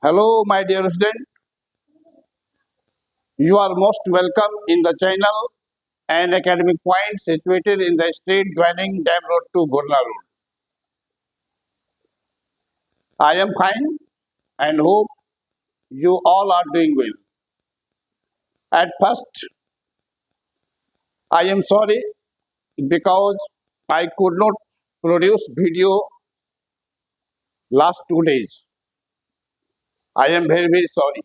Hello, my dear student. You are most welcome in the channel and academic point situated in the street joining Dam Road to Gurla Road. I am fine and hope you all are doing well. At first, I am sorry because I could not produce video last 2 days. I am very sorry.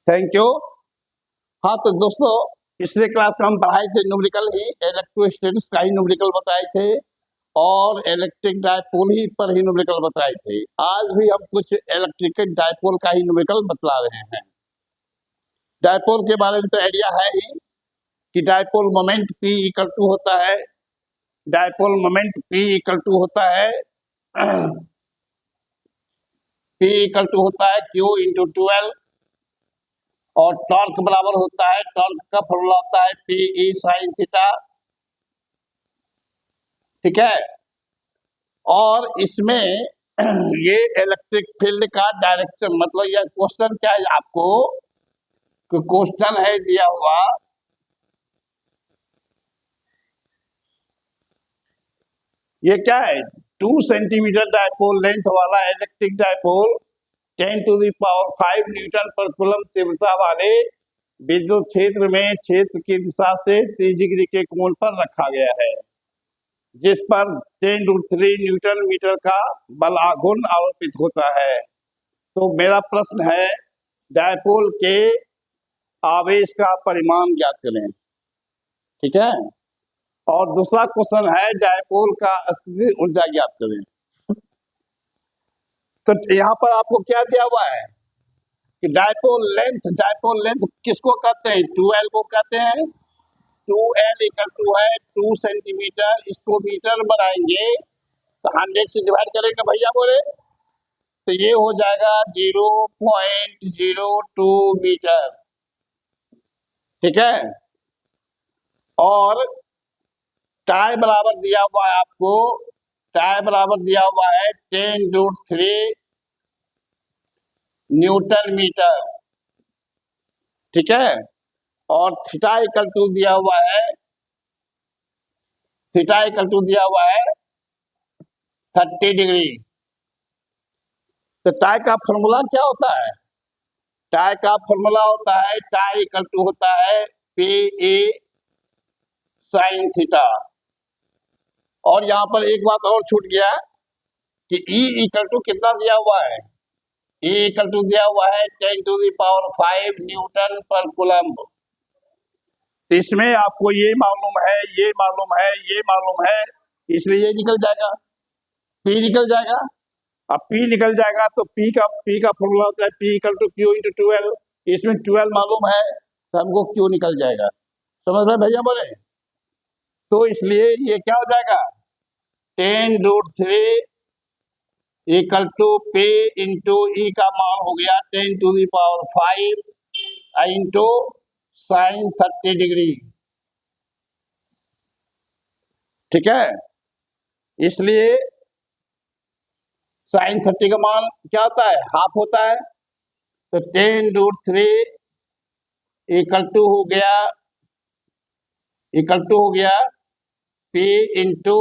Thank you. हाँ तो दोस्तों पिछले class में हम पढ़ाए थे numerical ही electrostatics का ही numerical बताए थे और इलेक्ट्रिक डायपोल ही पर ही न्यूमेरिकल बताए थे। आज भी हम कुछ इलेक्ट्रिक डायपोल का ही न्यूमेरिकल बतला रहे हैं। डायपोल के बारे में तो आइडिया है ही कि dipole moment P equal to होता है dipole moment P equal to होता है P इक्वल टू होता है Q इंटू 12 और टॉर्क बराबर होता है टॉर्क का फॉर्मूला होता है P E साइन थीटा। ठीक है। और इसमें ये इलेक्ट्रिक फील्ड का डायरेक्शन मतलब यह क्वेश्चन क्या है आपको क्वेश्चन है दिया हुआ ये क्या है 2 सेंटीमीटर डायपोल लेंथ वाला electric dipole 10 to the power 5 newton पर कूलम तीव्रता वाले विद्युत क्षेत्र में क्षेत्र की दिशा से 30 डिग्री के कोण पर रखा गया है जिस पर 10√3 न्यूटन मीटर का बल आघूर्ण आरोपित होता है। तो मेरा प्रश्न है डायपोल के आवेश का परिमाण ज्ञात करें। ठीक है। और दूसरा क्वेश्चन है डायपोल का स्थितिज ऊर्जा ज्ञात करें। तो यहाँ पर आपको क्या दिया हुआ है कि डायपोल लेंथ किसको कहते हैं 2L को कहते हैं 2L इक्वल टू है 2 सेंटीमीटर इसको मीटर बनाएंगे तो 100 से डिवाइड करेंगे भैया बोले तो ये हो जाएगा 0.02 मीटर। ठीक है। और टाई बराबर दिया हुआ है आपको टाई बराबर दिया हुआ है 10√3 न्यूटन मीटर। ठीक है। और थीटा इक्वल टू दिया हुआ है 30 डिग्री। तो टाई का फॉर्मूला क्या होता है टाई का फॉर्मूला होता है टाई इक्वल टू होता है P E साइन थीटा। और यहाँ पर एक बात और छूट गया कि E इक्वल टू कितना दिया हुआ है E इक्वल टू दिया हुआ है 10 टू द पावर 5 न्यूटन पर कूलम्ब। तो इसमें आपको ये मालूम है इसलिए ये निकल जाएगा P निकल जाएगा। अब P निकल जाएगा तो P का फॉर्मूला होता है P equal to Q into 12। इसमें 12 मालूम है तो हमको Q निकल जाएगा। समझ रहे भैया बोले। तो इसलिए ये क्या हो जाएगा 10√3 equal to P into E का मान हो गया 10 to the power 5 into sine 30 degree. ठीक है। इसलिए साइन 30 का मान क्या होता है हाफ होता है तो 10√3 इक्वल टू हो गया P into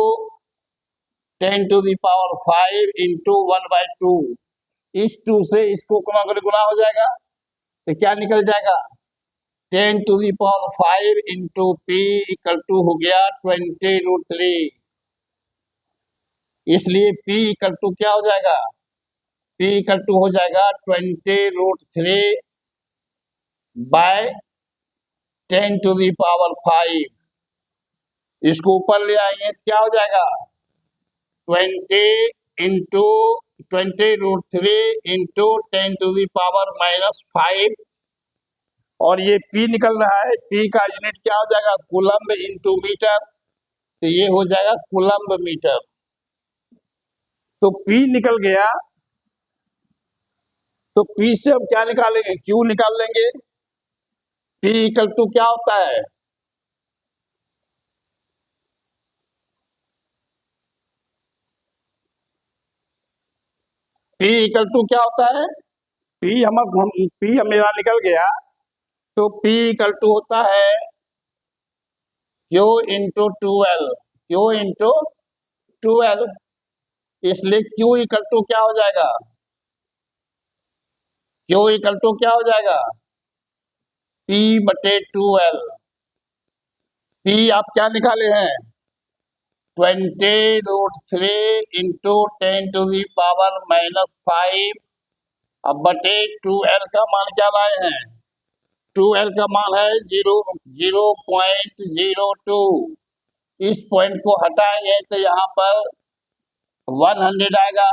10 to the power 5 into 1/2। इस 2 से इसको गुना हो जाएगा तो क्या निकल जाएगा 10 to the power 5 into P equal to हो गया 20√3। इसलिए P इक्वल टू क्या हो जाएगा P इक्वल टू हो जाएगा 20√3 बाय 10 टू द पावर 5। इसको ऊपर ले आएंगे तो क्या हो जाएगा 20 into 20√3 into 10 to the power -5। और ये P निकल रहा है P का यूनिट क्या हो जाएगा कूलम्ब इंटू मीटर तो ये हो जाएगा कूलम्ब मीटर। तो P निकल गया तो P से हम क्या निकालेंगे Q निकाल लेंगे। P इक्वल टू क्या होता है P इक्वल टू क्या होता है? P मेरा निकल गया, तो P इक्वल टू होता है Q into two L. Q into two L, इसलिए Q इक्वल टू क्या हो जाएगा? Q इक्वल टू क्या हो जाएगा? P बटे टू एल। P आप क्या निकाले हैं? 20√3 इंटू 10⁻⁻5 अब बटे 2L का मान क्या लाए हैं? 2L का मान है 0.02। इस पॉइंट को हटाएंगे तो यहाँ पर 100 आएगा।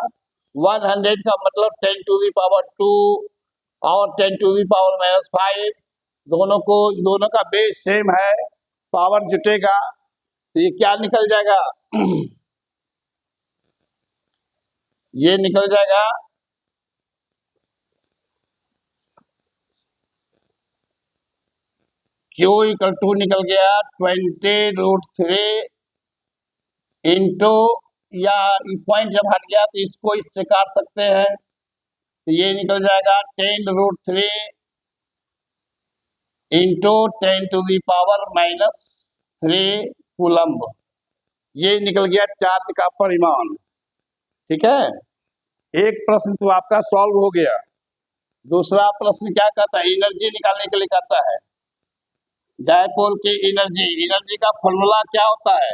100 का मतलब 10⁻², और 10⁻⁻5, दोनों का बेस सेम है, पावर जुटेगा, तो ये क्या निकल जाएगा? ये निकल जाएगा Q इक्वल टू निकल गया 20√3 इंटू, या पॉइंट जब हट गया तो इसको इससे काट सकते हैं, तो ये निकल जाएगा 10√3 इंटू 10⁻⁻3 कूलम्ब। ये निकल गया चार्ज का परिमाण। ठीक है, एक प्रश्न तो आपका सॉल्व हो गया। दूसरा प्रश्न क्या कहता है? एनर्जी निकालने के लिए कहता है। डायपोल की एनर्जी का फॉर्मूला क्या होता है?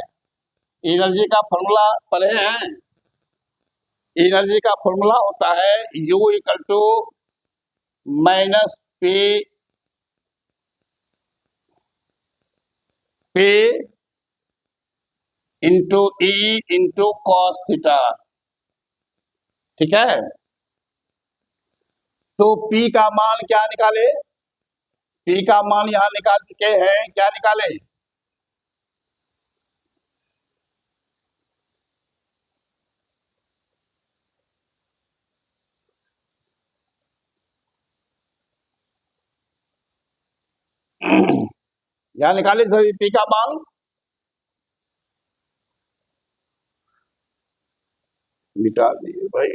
एनर्जी का फॉर्मूला पढ़े हैं? एनर्जी का फॉर्मूला होता है U equal to minus P into E into cos theta. ठीक है, तो P का मान क्या निकाले? P का मान यहां निकाल चुके हैं, क्या निकाले? यहां निकाले थे P का मान, मिटा दिए भाई।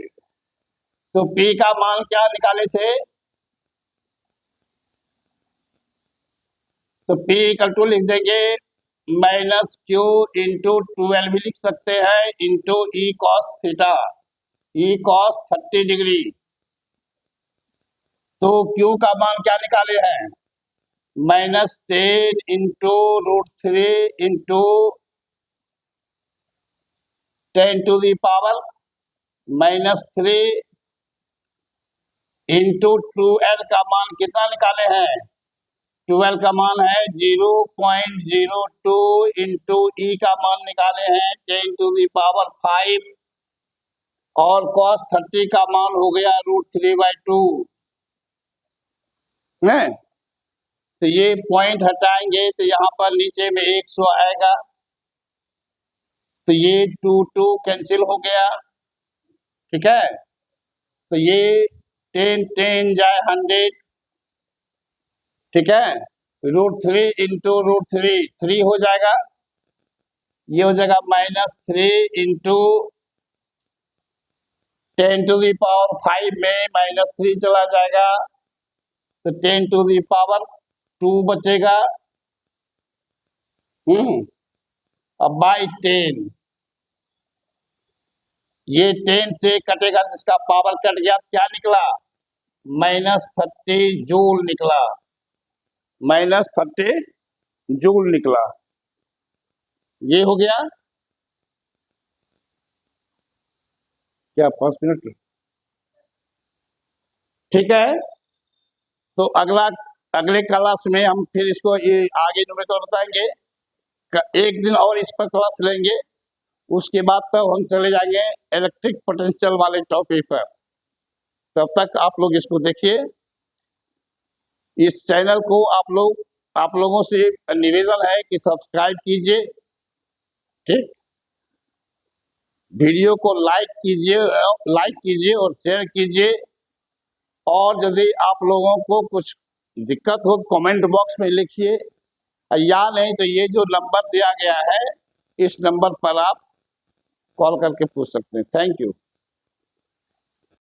तो P का मान क्या निकाले थे? तो P इक्वल टू लिख देंगे -Q इंटू 2L भी लिख सकते हैं, into E cos theta, E cos 30 degree. तो Q का मान क्या निकाले हैं? -10 इंटू √3 इंटू 10⁻³ इंटू 2L का मान कितना निकाले हैं? 2L का मान है 0.02 इंटू E का मान निकाले हैं 10⁵, और cos 30 का मान हो गया √3/2 है। तो ये पॉइंट हटाएंगे तो यहाँ पर नीचे में 100 आएगा, तो ये 2 कैंसिल हो गया। ठीक है, तो ये 10 जाए 100। ठीक है, √3 इंटू √3 3 हो जाएगा, ये हो जाएगा -3 इंटू 10⁵ में -3 चला जाएगा, तो 10⁻² बचेगा। अब बाई 10, ये 10 से कटेगा, जिसका पावर कट गया तो क्या निकला? -30 जूल निकला, -30 जूल निकला। ये हो गया क्या? 5 मिनट। ठीक है, तो अगले क्लास में हम फिर इसको ये आगे न्यूमेरिकल बताएंगे। एक दिन और इस पर क्लास लेंगे, उसके बाद तब हम चले जाएंगे इलेक्ट्रिक पोटेंशियल वाले टॉपिक पर। तब तक आप लोग इसको देखिए। इस चैनल को आप लोगों से निवेदन है कि सब्सक्राइब कीजिए। ठीक, वीडियो को लाइक कीजिए और शेयर कीजिए। और यदि आप लोगों को कुछ दिक्कत हो तो कमेंट बॉक्स में लिखिए, या नहीं तो ये जो नंबर दिया गया है, इस नंबर पर आप कॉल करके पूछ सकते हैं। Thank you.